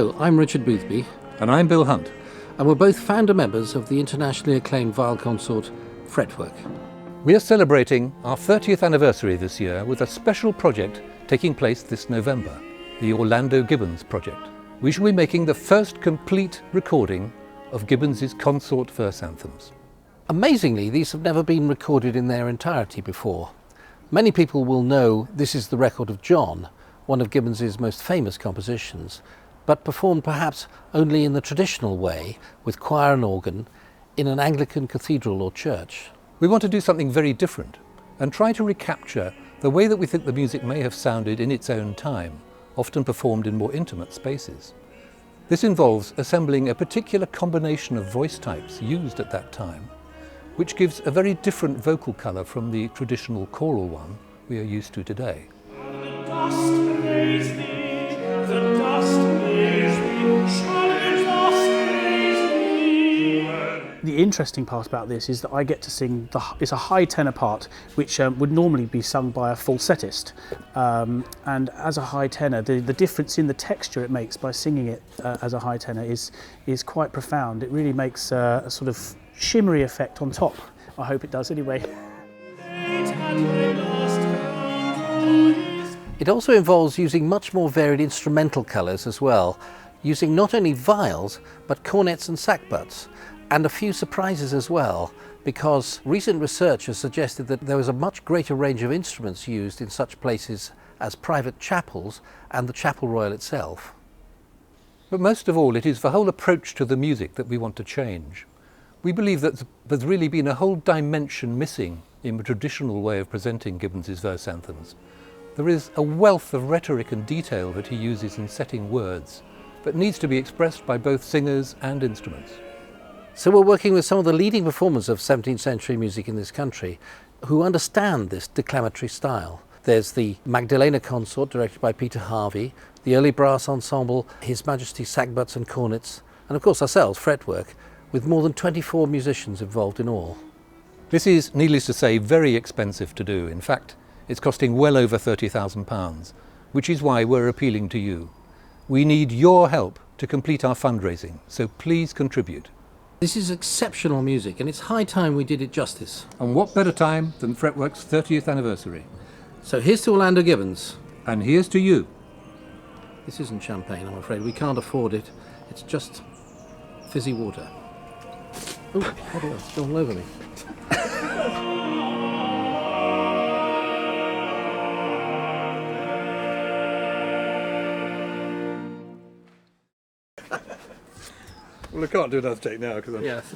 Hello, I'm Richard Boothby, And I'm Bill Hunt. and we're both founder members of the internationally acclaimed viol consort Fretwork. We are celebrating our 30th anniversary this year with a special project taking place this November, the Orlando Gibbons project. We shall be making the first complete recording of Gibbons' consort verse anthems. Amazingly, these have never been recorded in their entirety before. Many people will know this is the record of John, one of Gibbons' most famous compositions, but performed perhaps only in the traditional way, with choir and organ, in an Anglican cathedral or church. We want to do something very different and try to recapture the way that we think the music may have sounded in its own time, often performed in more intimate spaces. This involves assembling a particular combination of voice types used at that time, which gives a very different vocal colour from the traditional choral one we are used to today. The dust lays thee, the dust lays thee, shall the dust lays thee. The interesting part about this is that I get to sing, it's a high tenor part, which would normally be sung by a falsettist. And as a high tenor, the difference in the texture it makes by singing it as a high tenor is quite profound. It really makes a sort of shimmery effect on top. I hope it does anyway. It also involves using much more varied instrumental colours as well, using not only viols, but cornets and sackbuts, and a few surprises as well, because recent research has suggested that there was a much greater range of instruments used in such places as private chapels and the Chapel Royal itself. But most of all, it is the whole approach to the music that we want to change. We believe that there's really been a whole dimension missing in the traditional way of presenting Gibbons' verse anthems. There is a wealth of rhetoric and detail that he uses in setting words that needs to be expressed by both singers and instruments. So we're working with some of the leading performers of 17th century music in this country who understand this declamatory style. There's the Magdalena Consort, directed by Peter Harvey, the early brass ensemble, His Majesty's Sackbuts and Cornets, and of course ourselves, Fretwork, with more than 24 musicians involved in all. This is, needless to say, very expensive to do. In fact, it's costing well over £30,000, which is why we're appealing to you. We need your help to complete our fundraising, so please contribute. This is exceptional music, and it's high time we did it justice. And what better time than Fretwork's 30th anniversary? So here's to Orlando Gibbons. And here's to you. This isn't champagne, I'm afraid. We can't afford it. It's just fizzy water. Oh, bloody hell, it's all over me. Well, I can't do another take now because I'm... Yes.